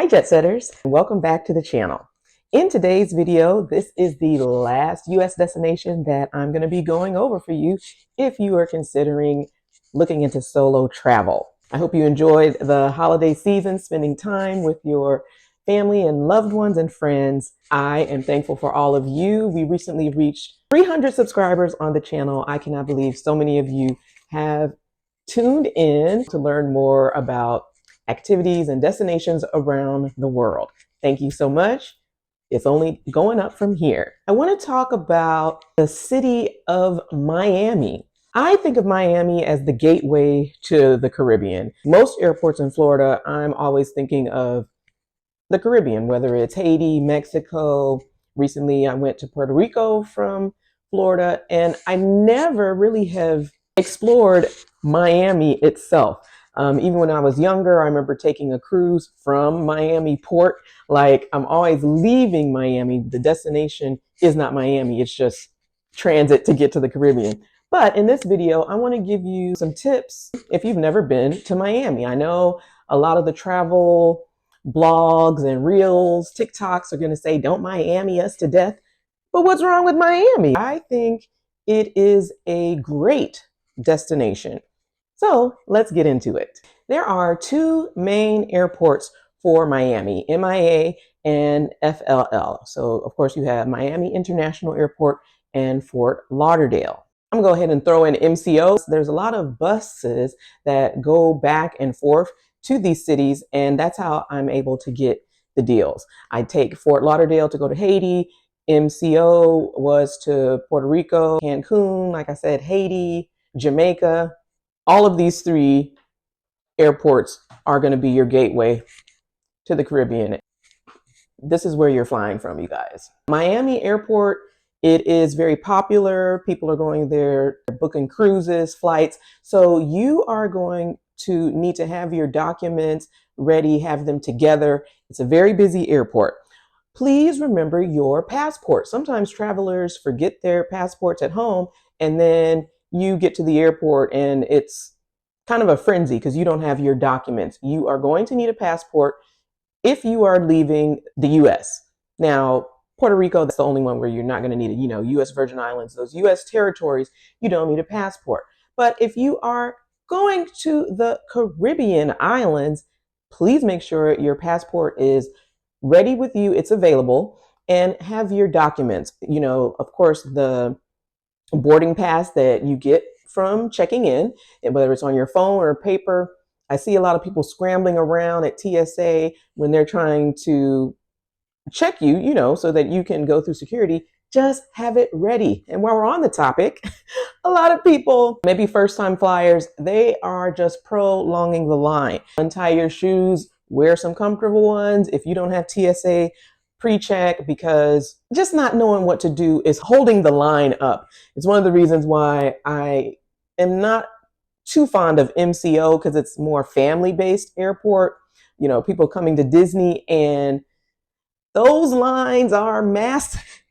Hi Jet Setters, welcome back to the channel. In today's video, this is the last US destination that I'm going to be going over for you if you are considering looking into solo travel. I hope you enjoyed the holiday season, spending time with your family and loved ones and friends. I am thankful for all of you. We recently reached 300 subscribers on the channel. I cannot believe so many of you have tuned in to learn more about activities and destinations around the world. Thank you so much. It's only going up from here. I want to talk about the city of Miami. I think of Miami as the gateway to the Caribbean. Most airports in Florida, I'm always thinking of the Caribbean, whether it's Haiti, Mexico. Recently, I went to Puerto Rico from Florida, and I never really have explored Miami itself. Even when I was younger, I remember taking a cruise from Miami Port. Like, I'm always leaving Miami. The destination is not Miami. It's just transit to get to the Caribbean. But in this video, I want to give you some tips if you've never been to Miami. I know a lot of the travel blogs and reels, TikToks are going to say, don't Miami us to death. But what's wrong with Miami? I think it is a great destination. So let's get into it. There are two main airports for Miami, MIA and FLL. So of course you have Miami International Airport and Fort Lauderdale. I'm gonna go ahead and throw in MCO. There's a lot of buses that go back and forth to these cities, and that's how I'm able to get the deals. I take Fort Lauderdale to go to Haiti. MCO was to Puerto Rico, Cancun, like I said, Haiti, Jamaica. All of these three airports are going to be your gateway to the Caribbean. This is where you're flying from, you guys. Miami Airport, it is very popular. People are going there, booking cruises, flights. So you are going to need to have your documents ready, have them together. It's a very busy airport. Please remember your passport. Sometimes travelers forget their passports at home, and then you get to the airport and it's kind of a frenzy because you don't have your documents. You are going to need a passport if you are leaving the US. Now, Puerto Rico, that's the only one where you're not going to need it. You know, US Virgin Islands, those US territories, you don't need a passport. But if you are going to the Caribbean islands, please make sure your passport is ready with you, it's available, and have your documents. You know, of course, the boarding pass that you get from checking in, and whether it's on your phone or paper. I see a lot of people scrambling around at TSA when they're trying to check you, you know, so that you can go through security. Just have it ready. And while we're on the topic, a lot of people, maybe first-time flyers, they are just prolonging the line. Untie your shoes, wear some comfortable ones. If you don't have TSA pre-check, because just not knowing what to do is holding the line up. It's one of the reasons why I am not too fond of MCO, because it's more family-based airport. You know, people coming to Disney, and those lines are massive.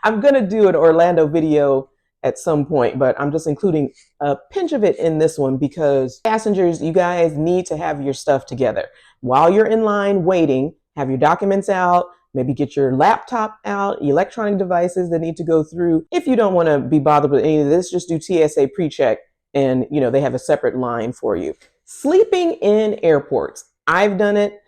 I'm going to do an Orlando video at some point, but I'm just including a pinch of it in this one because passengers, you guys need to have your stuff together. While you're in line waiting, have your documents out, maybe get your laptop out, electronic devices that need to go through. If you don't want to be bothered with any of this, just do TSA pre-check, and you know they have a separate line for you. Sleeping in airports. I've done it.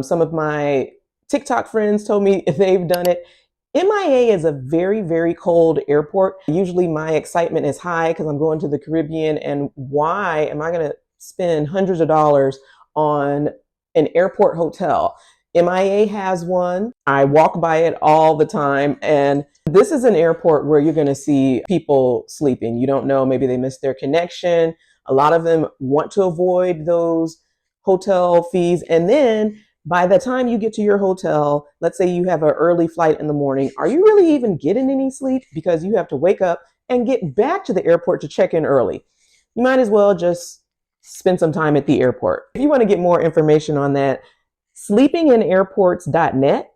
Some of my TikTok friends told me they've done it. MIA is a very, very cold airport. Usually my excitement is high because I'm going to the Caribbean, and why am I going to spend hundreds of dollars on an airport hotel? MIA has one. I walk by it all the time, and this is an airport where you're going to see people sleeping. You don't know, maybe they missed their connection. A lot of them want to avoid those hotel fees, and then by the time you get to your hotel, let's say you have an early flight in the morning, are you really even getting any sleep? Because you have to wake up and get back to the airport to check in early. You might as well just spend some time at the airport. If you want to get more information on that, sleepinginairports.net,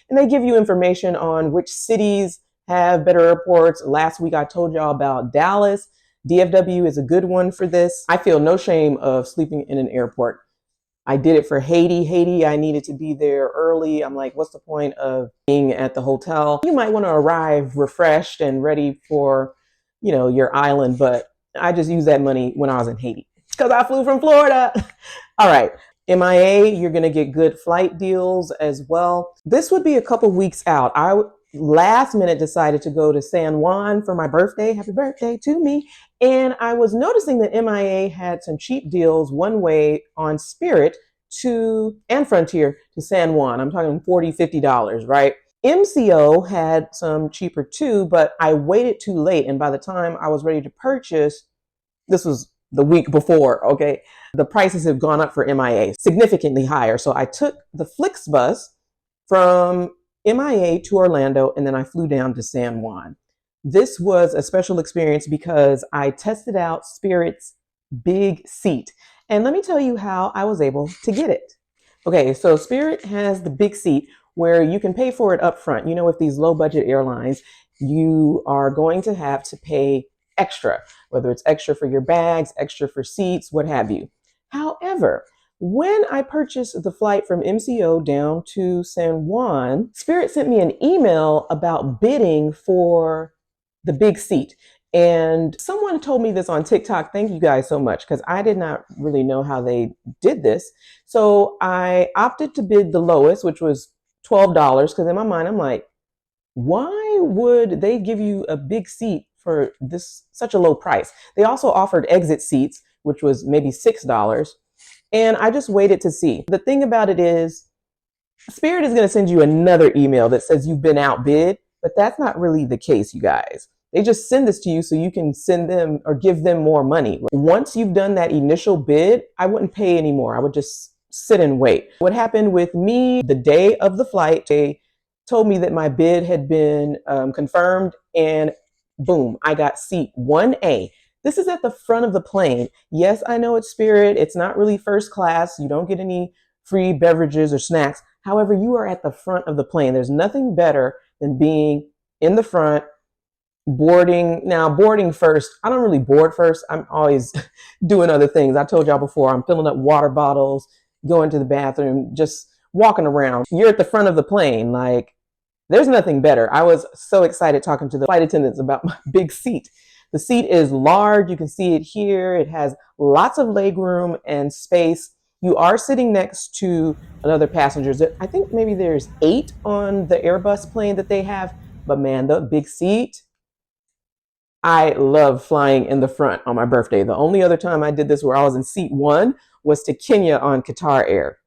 and they give you information on which cities have better airports. Last week I told y'all about Dallas. DFW is a good one for this. I feel no shame of sleeping in an airport. I did it for Haiti. Haiti, I needed to be there early. I'm like, what's the point of being at the hotel? You might want to arrive refreshed and ready for, your island, but I just used that money when I was in Haiti because I flew from Florida. All right. MIA, you're going to get good flight deals as well. This would be a couple weeks out. I last minute decided to go to San Juan for my birthday. Happy birthday to me. And I was noticing that MIA had some cheap deals one way on Spirit to and Frontier to San Juan. I'm talking $40, $50, right? MCO had some cheaper too, but I waited too late. And by the time I was ready to purchase, this was the week before, okay? The prices have gone up for MIA, significantly higher. So I took the Flixbus from MIA to Orlando, and then I flew down to San Juan. This was a special experience because I tested out Spirit's big seat. And let me tell you how I was able to get it. Okay, so Spirit has the big seat where you can pay for it up front. With these low budget airlines, you are going to have to pay extra, whether it's extra for your bags, extra for seats, what have you. However, when I purchased the flight from MCO down to San Juan, Spirit sent me an email about bidding for the big seat. And someone told me this on TikTok. Thank you guys so much, because I did not really know how they did this. So I opted to bid the lowest, which was $12, because in my mind, I'm like, why would they give you a big seat for such a low price? They also offered exit seats, which was maybe $6. And I just waited to see. The thing about it is, Spirit is going to send you another email that says you've been outbid, but that's not really the case, you guys. They just send this to you so you can send them or give them more money. Once you've done that initial bid, I wouldn't pay anymore. I would just sit and wait. What happened with me the day of the flight, they told me that my bid had been confirmed, and boom, I got seat 1A. This is at the front of the plane. Yes, I know it's Spirit. It's not really first class. You don't get any free beverages or snacks. However, you are at the front of the plane. There's nothing better than being in the front, boarding. Now, boarding first, I don't really board first. I'm always doing other things. I told y'all before, I'm filling up water bottles, going to the bathroom, just walking around. You're at the front of the plane. Like, there's nothing better. I was so excited talking to the flight attendants about my big seat. The seat is large. You can see it here. It has lots of legroom and space. You are sitting next to another passengers. I think maybe there's 8 on the Airbus plane that they have. But man, the big seat. I love flying in the front on my birthday. The only other time I did this where I was in seat 1 was to Kenya on Qatar Air.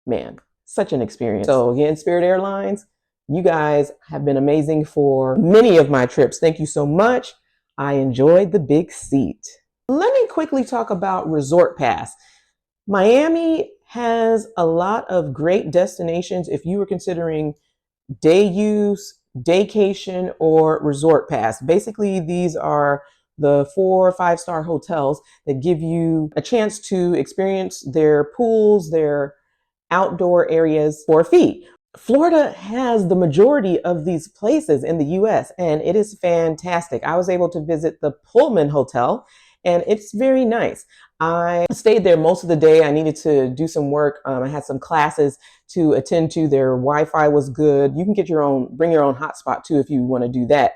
Man, such an experience. So again, Spirit Airlines, you guys have been amazing for many of my trips. Thank you so much. I enjoyed the big seat. Let me quickly talk about Resortpass. Miami has a lot of great destinations if you were considering day use, daycation, or Resortpass. Basically, these are the 4 or 5-star hotels that give you a chance to experience their pools, their outdoor areas for a fee. Florida has the majority of these places in the US, and it is fantastic. I was able to visit the Pullman Hotel, and it's very nice. I stayed there most of the day. I needed to do some work. I had some classes to attend to. Their Wi-Fi was good. You can get bring your own hotspot too if you want to do that.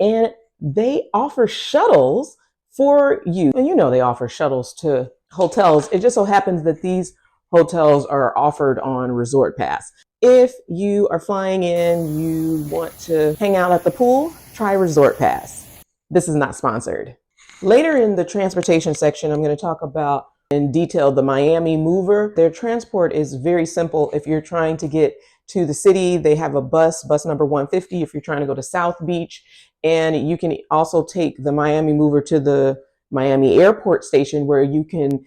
And they offer shuttles for you. And they offer shuttles to hotels. It just so happens that these hotels are offered on Resortpass. If you are flying in, you want to hang out at the pool, try Resortpass. This is not sponsored. Later in the transportation section, I'm going to talk about in detail the Miami Mover. Their transport is very simple. If you're trying to get to the city, they have a bus number 150 if you're trying to go to South Beach. And you can also take the Miami Mover to the Miami Airport station where you can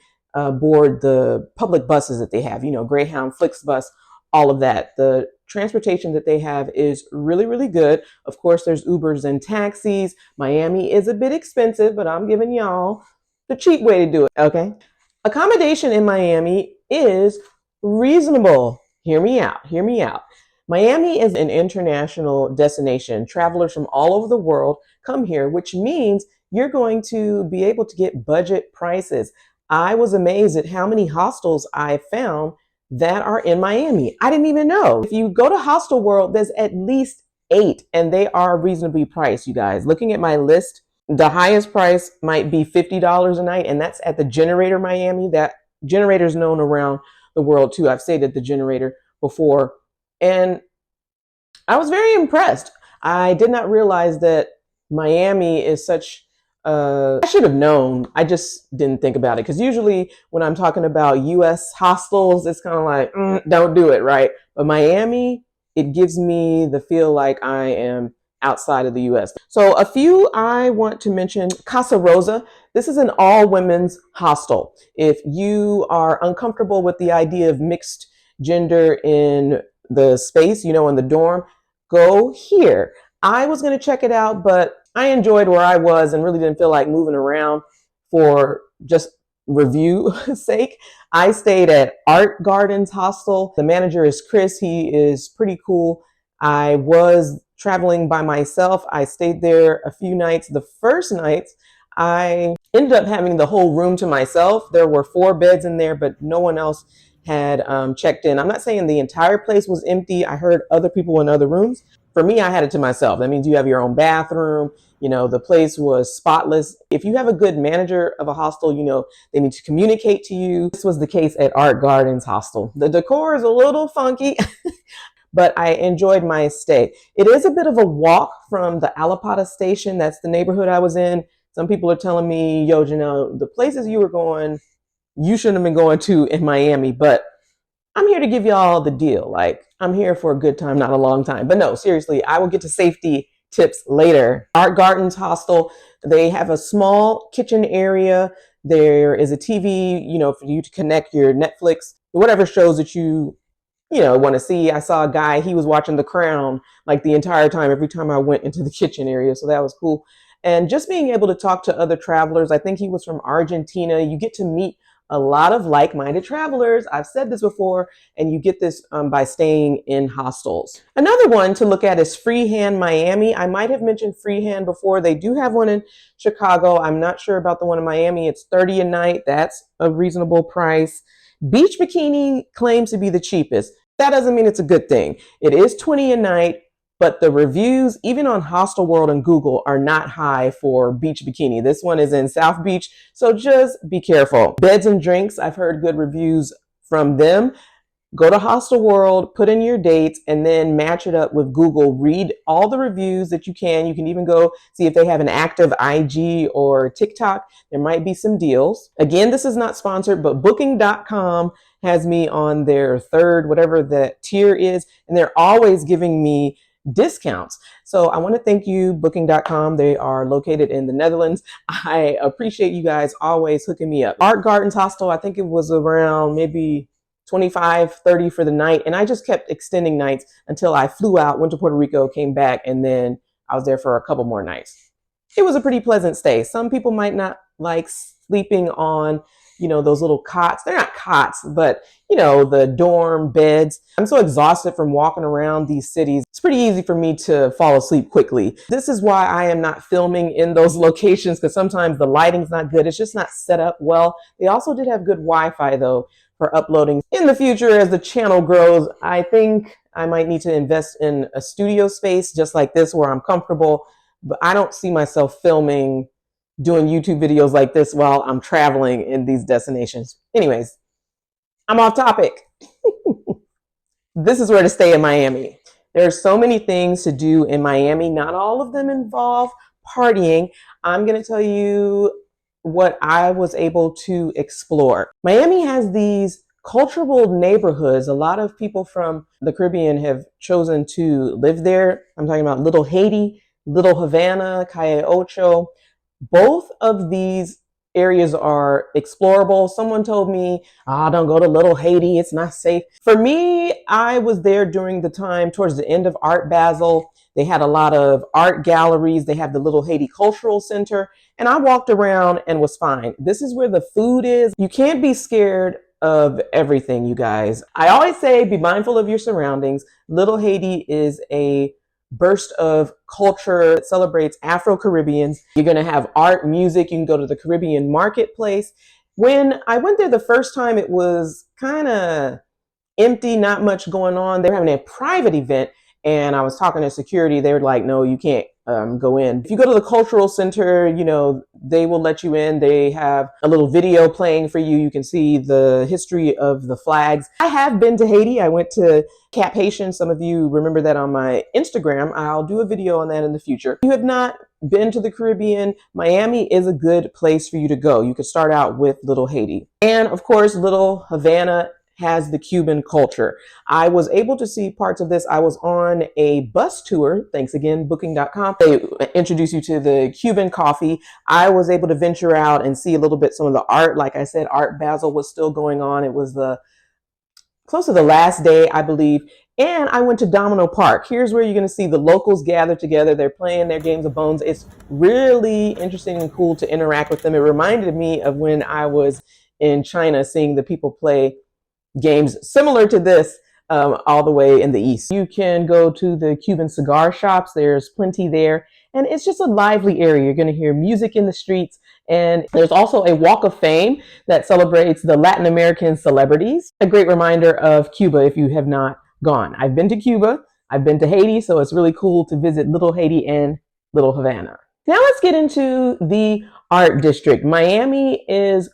board the public buses that they have, Greyhound, Flixbus, all of that. The transportation that they have is really, really good. Of course, there's Ubers and taxis. Miami is a bit expensive, but I'm giving y'all the cheap way to do it, okay? Accommodation in Miami is reasonable. Hear me out. Hear me out. Miami is an international destination. Travelers from all over the world come here, which means you're going to be able to get budget prices. I was amazed at how many hostels I found that are in Miami. I didn't even know. If you go to Hostel World, there's at least 8, and they are reasonably priced, you guys. Looking at my list, the highest price might be $50 a night, and that's at the Generator Miami. That Generator is known around the world too. I've stayed at the Generator before, and I was very impressed. I did not realize that Miami is such I should have known. I just didn't think about it because usually when I'm talking about US hostels, it's kind of like, don't do it, right? But Miami, it gives me the feel like I am outside of the US. So a few I want to mention: Casa Rosa. This is an all women's hostel. If you are uncomfortable with the idea of mixed gender in the space, in the dorm, go here. I was going to check it out, but I enjoyed where I was and really didn't feel like moving around for just review sake. I stayed at Art Gardens Hostel. The manager is Chris. He is pretty cool. I was traveling by myself. I stayed there a few nights. The first nights, I ended up having the whole room to myself. There were 4 beds in there, but no one else had checked in. I'm not saying the entire place was empty. I heard other people in other rooms. For me, I had it to myself. That means you have your own bathroom. The place was spotless. If you have a good manager of a hostel, they need to communicate to you. This was the case at Art Gardens Hostel. The decor is a little funky, but I enjoyed my stay. It is a bit of a walk from the Alapata station. That's the neighborhood I was in. Some people are telling me, yo, Janelle, the places you were going, you shouldn't have been going to in Miami, but I'm here to give y'all the deal. Like, I'm here for a good time, not a long time. But no, seriously, I will get to safety tips later. Art Gardens Hostel, they have a small kitchen area. There is a TV, for you to connect your Netflix, whatever shows that you want to see. I saw a guy, he was watching The Crown like the entire time, every time I went into the kitchen area. So that was cool. And just being able to talk to other travelers. I think he was from Argentina. You get to meet a lot of like-minded travelers. I've said this before, and you get this by staying in hostels. Another one to look at is Freehand Miami. I might have mentioned Freehand before. They do have one in Chicago. I'm not sure about the one in Miami. It's $30 a night. That's a reasonable price. Beach Bikini claims to be the cheapest. That doesn't mean it's a good thing. It is $20 a night, but the reviews, even on Hostel World and Google, are not high for Beach Bikini. This one is in South Beach, so just be careful. Beds and Drinks, I've heard good reviews from them. Go to Hostel World, put in your dates, and then match it up with Google. Read all the reviews that you can. You can even go see if they have an active IG or TikTok. There might be some deals. Again, this is not sponsored, but Booking.com has me on their 3rd, whatever the tier is, and they're always giving me discounts. So I want to thank you, Booking.com. They are located in the Netherlands. I appreciate you guys always hooking me up. Art Gardens Hostel, I think it was around maybe 25, 30 for the night. And I just kept extending nights until I flew out, went to Puerto Rico, came back, and then I was there for a couple more nights. It was a pretty pleasant stay. Some people might not like sleeping on, those little cots. They're not cots, but, the dorm beds. I'm so exhausted from walking around these cities. It's pretty easy for me to fall asleep quickly. This is why I am not filming in those locations, because sometimes the lighting's not good. It's just not set up well. They also did have good Wi-Fi, though, for uploading. In the future, as the channel grows, I think I might need to invest in a studio space just like this where I'm comfortable, but I don't see myself filming, doing YouTube videos like this while I'm traveling in these destinations. Anyways, I'm off topic. This is where to stay in Miami. There are so many things to do in Miami. Not all of them involve partying. I'm going to tell you what I was able to explore. Miami has these cultural neighborhoods. A lot of people from the Caribbean have chosen to live there. I'm talking about Little Haiti, Little Havana, Calle Ocho. Both of these areas are explorable. Someone told me, don't go to Little Haiti, it's not safe. For me, I was there during the time towards the end of Art Basel. They had a lot of art galleries. They have the Little Haiti Cultural Center, and I walked around and was fine. This is where the food is. You can't be scared of everything, you guys. I always say be mindful of your surroundings. Little Haiti is a burst of culture that celebrates Afro-Caribbeans. You're going to have art, music. You can go to the Caribbean marketplace. When I went there the first time, it was kind of empty, not much going on. They were having a private event, and I was talking to security. They were like, "No, you can't go in. If you go to the cultural center, they will let you in. They have a little video playing for you. You can see the history of the flags." I have been to Haiti. I went to Cap Haitian. Some of you remember that on my Instagram. I'll do a video on that in the future. If you have not been to the Caribbean, Miami is a good place for you to go. You could start out with Little Haiti. And of course, Little Havana has the Cuban culture. I was able to see parts of this. I was on a bus tour. Thanks again, booking.com. They introduce you to the Cuban coffee. I was able to venture out and see a little bit some of the art. Like I said, Art Basel was still going on. It was close to the last day, I believe. And I went to Domino Park. Here's where you're going to see the locals gather together. They're playing their games of bones. It's really interesting and cool to interact with them. It reminded me of when I was in China, seeing the people play games similar to this all the way in the east. You can go to the Cuban cigar shops. There's plenty there. And it's just a lively area. You're going to hear music in the streets. And there's also a walk of fame that celebrates the Latin American celebrities. A great reminder of Cuba if you have not gone. I've been to Cuba. I've been to Haiti. So it's really cool to visit Little Haiti and Little Havana. Now let's get into the art district. Miami is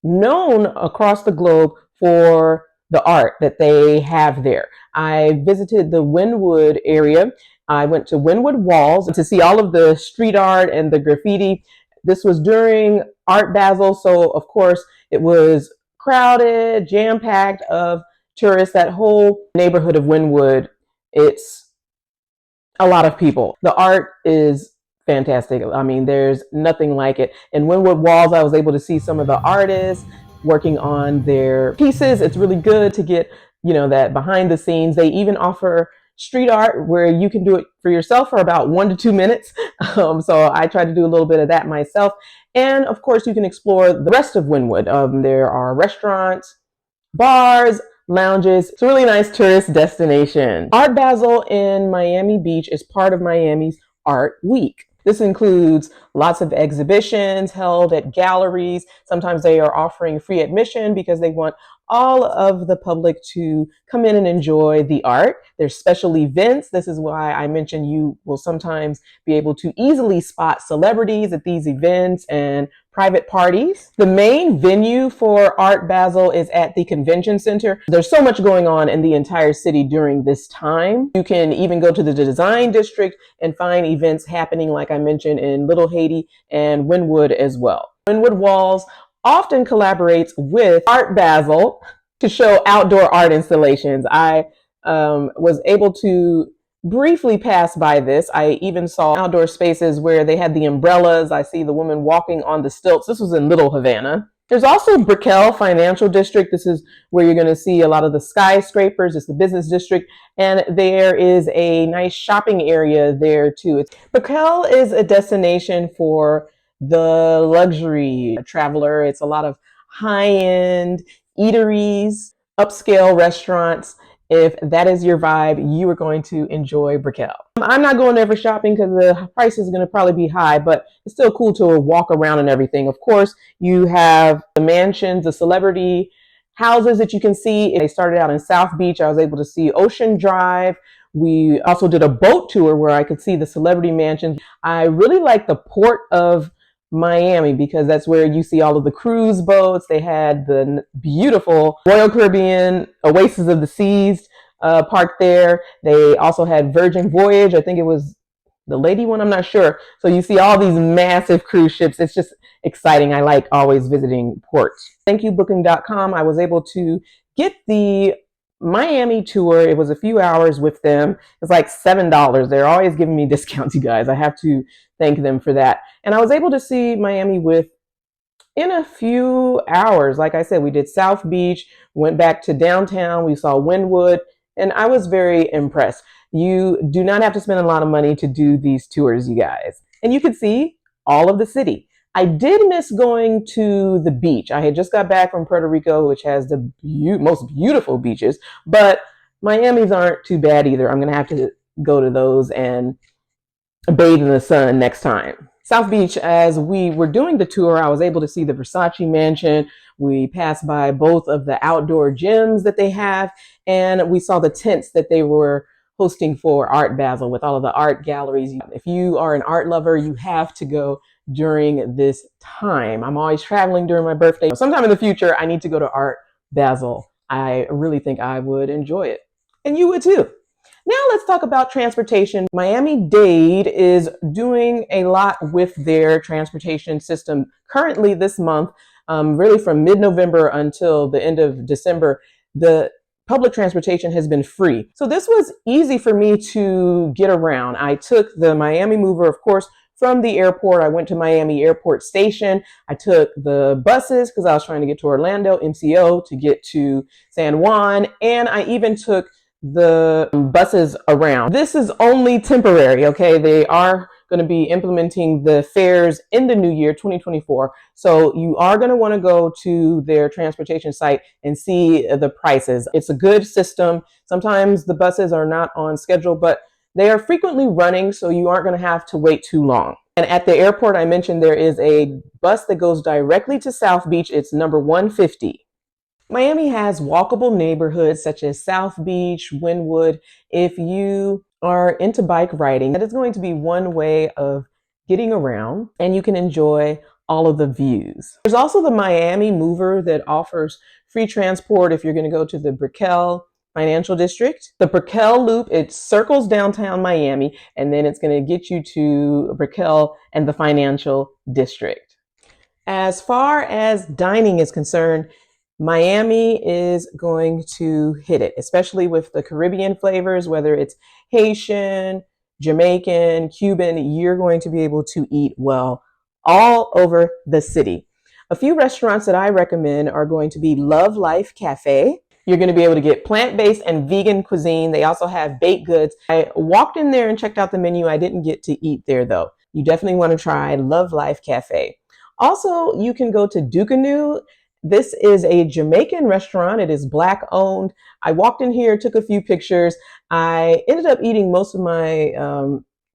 known across the globe for the art that they have there. I visited the Wynwood area. I went to Wynwood Walls to see all of the street art and the graffiti. This was during Art Basel, so of course it was crowded, jam-packed of tourists. That whole neighborhood of Wynwood, it's a lot of people. The art is fantastic. I mean, there's nothing like it. In Wynwood Walls, I was able to see some of the artists working on their pieces. It's really good to get, that behind the scenes. They even offer street art where you can do it for yourself for about 1 to 2 minutes. So I tried to do a little bit of that myself. And of course, you can explore the rest of Wynwood. There are restaurants, bars, lounges. It's a really nice tourist destination. Art Basel in Miami Beach is part of Miami's Art Week. This includes lots of exhibitions held at galleries. Sometimes they are offering free admission because they want all of the public to come in and enjoy the art. There's special events. This is why I mentioned you will sometimes be able to easily spot celebrities at these events and private parties. The main venue for Art Basel is at the convention center. There's so much going on in the entire city during this time. You can even go to the design district and find events happening, like I mentioned, in Little Haiti and Wynwood as well. Wynwood Walls often collaborates with Art Basel to show outdoor art installations. I was able to briefly pass by this. I even saw outdoor spaces where they had the umbrellas. I see the woman walking on the stilts. This was in Little Havana. There's also Brickell Financial District. This is where you're going to see a lot of the skyscrapers. It's the business district. And there is a nice shopping area there too. Brickell is a destination for the luxury traveler. It's a lot of high-end eateries, upscale restaurants. If that is your vibe, you are going to enjoy Brickell. I'm not going there for shopping because the price is going to probably be high, but it's still cool to walk around and everything. Of course, you have the mansions, the celebrity houses that you can see. They started out in South Beach. I was able to see Ocean Drive. We also did a boat tour where I could see the celebrity mansions. I really like the port of Miami because that's where you see all of the cruise boats. They had the beautiful Royal Caribbean Oasis of the Seas parked there. They also had Virgin Voyage. I think it was the lady one, I'm not sure. So you see all these massive cruise ships. It's just exciting. I like always visiting ports. Thank you, booking.com. I was able to get the Miami tour. It was a few hours with them. It's like $7. They're always giving me discounts, you guys. I have to thank them for that. And I was able to see Miami in a few hours. Like I said, we did South Beach, went back to downtown, we saw Wynwood, and I was very impressed. You do not have to spend a lot of money to do these tours, you guys. And you could see all of the city. I did miss going to the beach. I had just got back from Puerto Rico, which has the most beautiful beaches, but Miami's aren't too bad either. I'm going to have to go to those and bathe in the sun next time. South Beach, as we were doing the tour, I was able to see the Versace mansion. We passed by both of the outdoor gyms that they have, and we saw the tents that they were hosting for Art Basel with all of the art galleries. If you are an art lover, you have to go during this time. I'm always traveling during my birthday. Sometime in the future, I need to go to Art Basel. I really think I would enjoy it. And you would too. Now let's talk about transportation. Miami-Dade is doing a lot with their transportation system. Currently this month, really from mid-November until the end of December, the public transportation has been free. So this was easy for me to get around. I took the Miami Mover, of course, from the airport. I went to Miami Airport Station. I took the buses because I was trying to get to Orlando, MCO, to get to San Juan, and I even took the buses around. This is only temporary, okay? They are going to be implementing the fares in the new year, 2024. So you are going to want to go to their transportation site and see the prices. It's a good system. Sometimes the buses are not on schedule, but they are frequently running, so you aren't going to have to wait too long. And at the airport, I mentioned there is a bus that goes directly to South Beach. It's number 150. Miami has walkable neighborhoods such as South Beach, Wynwood. If you are into bike riding, that is going to be one way of getting around, and you can enjoy all of the views. There's also the Miami Mover that offers free transport if you're going to go to the Brickell Financial District. The Brickell Loop, it circles downtown Miami, and then it's going to get you to Brickell and the Financial District. As far as dining is concerned, Miami is going to hit it, especially with the Caribbean flavors, whether it's Haitian, Jamaican, Cuban, you're going to be able to eat well all over the city. A few restaurants that I recommend are going to be Love Life Cafe. You're going to be able to get plant-based and vegan cuisine. They also have baked goods. I walked in there and checked out the menu. I didn't get to eat there though. You definitely want to try Love Life Cafe. Also, you can go to Dukanoo. This is a Jamaican restaurant. It is Black owned. I walked in here, took a few pictures. I ended up eating most of my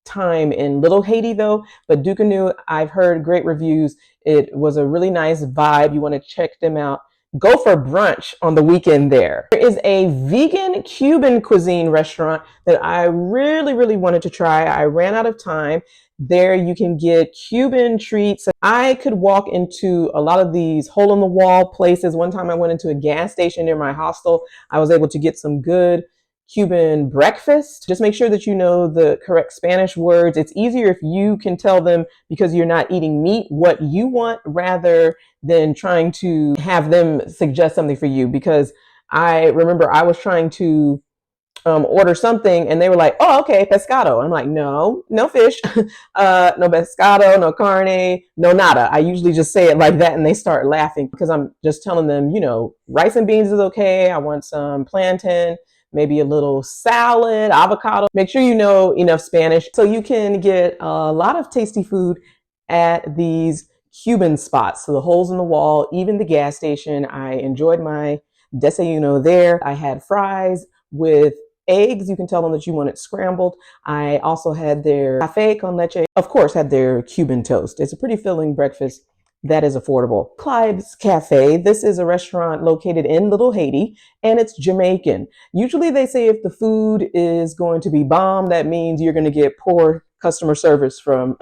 time in Little Haiti though, but Dukanoo, I've heard great reviews. It was a really nice vibe. You want to check them out. Go for brunch on the weekend there. There is a vegan Cuban cuisine restaurant that I really wanted to try. I ran out of time. There you can get Cuban treats. I could walk into a lot of these hole-in-the-wall places. One time I went into a gas station near my hostel. I was able to get some good Cuban breakfast. Just make sure that you know the correct Spanish words. It's easier if you can tell them, because you're not eating meat, what you want rather than trying to have them suggest something for you. Because I remember I was trying to order something and they were like, oh, okay, pescado. I'm like, no fish, no pescado, no carne, no nada. I usually just say it like that and they start laughing because I'm just telling them, rice and beans is okay. I want some plantain, maybe a little salad, avocado. Make sure you know enough Spanish so you can get a lot of tasty food at these Cuban spots. So the holes in the wall, even the gas station. I enjoyed my desayuno there. I had fries with eggs. You can tell them that you want it scrambled. I also had their cafe con leche. Of course, had their Cuban toast. It's a pretty filling breakfast that is affordable. Clive's Cafe. This is a restaurant located in Little Haiti, and it's Jamaican. Usually they say if the food is going to be bomb, that means you're going to get poor customer service from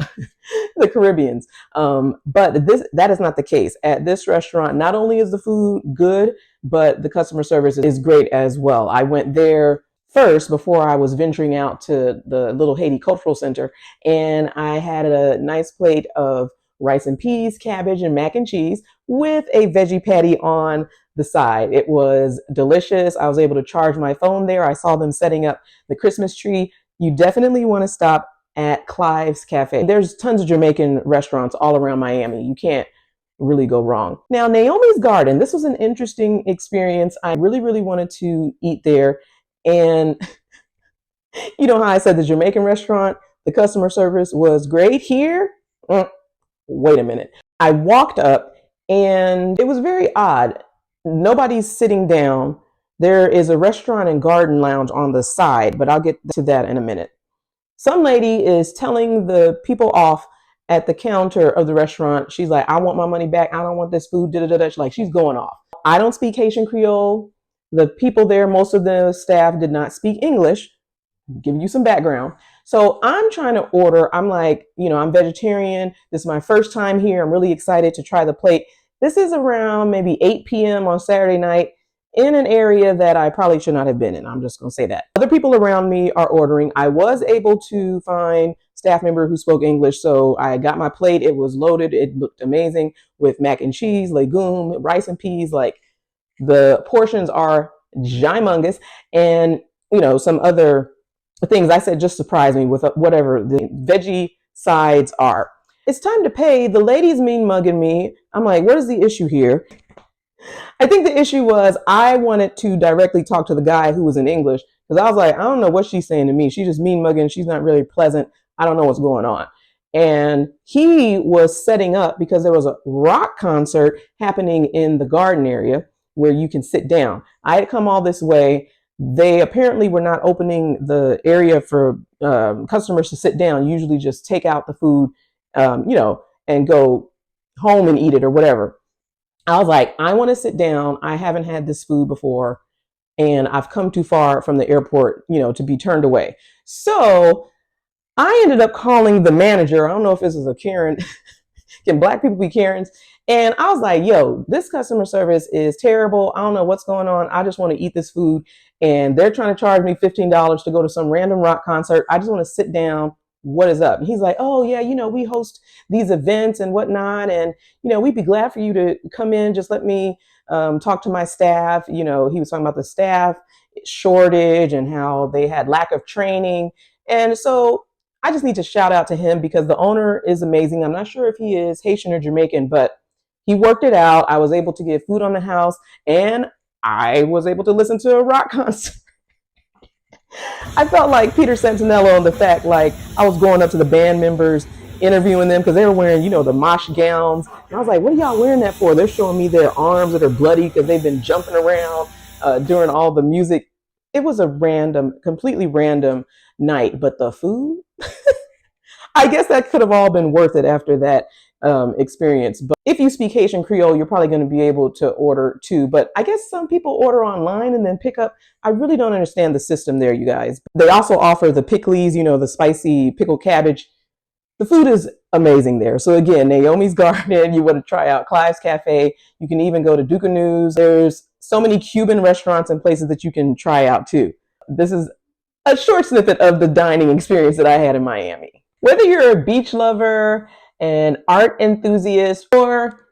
the Caribbeans. But that is not the case. At this restaurant, not only is the food good, but the customer service is great as well. I went there first before I was venturing out to the Little Haiti Cultural Center, and I had a nice plate of rice and peas, cabbage, and mac and cheese with a veggie patty on the side. It was delicious. I was able to charge my phone there. I saw them setting up the Christmas tree. You definitely want to stop at Clive's Cafe. There's tons of Jamaican restaurants all around Miami. You can't really go wrong. Now, Naomi's Garden. This was an interesting experience. I really wanted to eat there. And you know how I said the Jamaican restaurant, the customer service was great here? Wait a minute. I walked up and it was very odd. Nobody's sitting down. There is a restaurant and garden lounge on the side, but I'll get to that in a minute. Some lady is telling the people off at the counter of the restaurant. She's like, I want my money back. I don't want this food. Da, da, da, da. Like, she's going off. I don't speak Haitian Creole. The people there, most of the staff did not speak English. Giving you some background. So I'm trying to order. I'm like, I'm vegetarian. This is my first time here. I'm really excited to try the plate. This is around maybe 8 p.m. on Saturday night in an area that I probably should not have been in. I'm just going to say that. Other people around me are ordering. I was able to find staff member who spoke English. So I got my plate. It was loaded. It looked amazing with mac and cheese, legume, rice and peas. Like, the portions are gymongous, and some other things I said just surprised me with whatever the veggie sides are. It's time to pay. The lady's mean mugging me. I'm like, what is the issue here? I think the issue was I wanted to directly talk to the guy who was in English, because I was like, I don't know what she's saying to me. She's just mean mugging. She's not really pleasant. I don't know what's going on. And he was setting up because there was a rock concert happening in the garden area where you can sit down. I had come all this way. They apparently were not opening the area for customers to sit down. Usually just take out the food, and go home and eat it or whatever. I was like, I want to sit down. I haven't had this food before, and I've come too far from the airport, to be turned away. So I ended up calling the manager. I don't know if this is a Karen. Can Black people be Karens? And I was like, yo, this customer service is terrible. I don't know what's going on. I just want to eat this food. And they're trying to charge me $15 to go to some random rock concert. I just want to sit down. What is up? And he's like, oh, yeah, we host these events and whatnot. And, we'd be glad for you to come in. Just let me talk to my staff. He was talking about the staff shortage and how they had lack of training. And so I just need to shout out to him because the owner is amazing. I'm not sure if he is Haitian or Jamaican, but he worked it out. I was able to get food on the house, and I was able to listen to a rock concert. I felt like Peter Santinello on the fact, like, I was going up to the band members, interviewing them because they were wearing, the mosh gowns. And I was like, what are y'all wearing that for? They're showing me their arms that are bloody because they've been jumping around during all the music. It was a completely random night, but the food, I guess that could have all been worth it after that experience. But if you speak Haitian Creole, you're probably going to be able to order too. But I guess some people order online and then pick up. I really don't understand the system there, you guys. They also offer the pickles, the spicy pickled cabbage. The food is amazing there. So again, Naomi's Garden, you want to try out Clive's Cafe. You can even go to Ducanou's. There's so many Cuban restaurants and places that you can try out too. This is a short snippet of the dining experience that I had in Miami. Whether you're a beach lover, an art enthusiast, or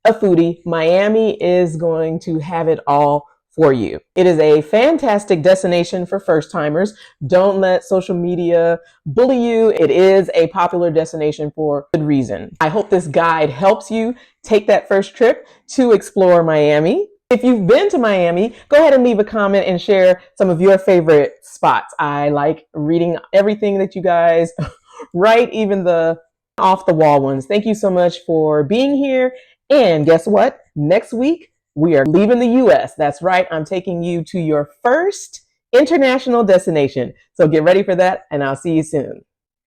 a foodie, Miami is going to have it all for you. It is a fantastic destination for first timers. Don't let social media bully you. It is a popular destination for good reason. I hope this guide helps you take that first trip to explore Miami. If you've been to Miami, go ahead and leave a comment and share some of your favorite spots. I like reading everything that you guys write, even the off the wall ones. Thank you so much for being here. And guess what? Next week, we are leaving the US. That's right. I'm taking you to your first international destination. So get ready for that, and I'll see you soon.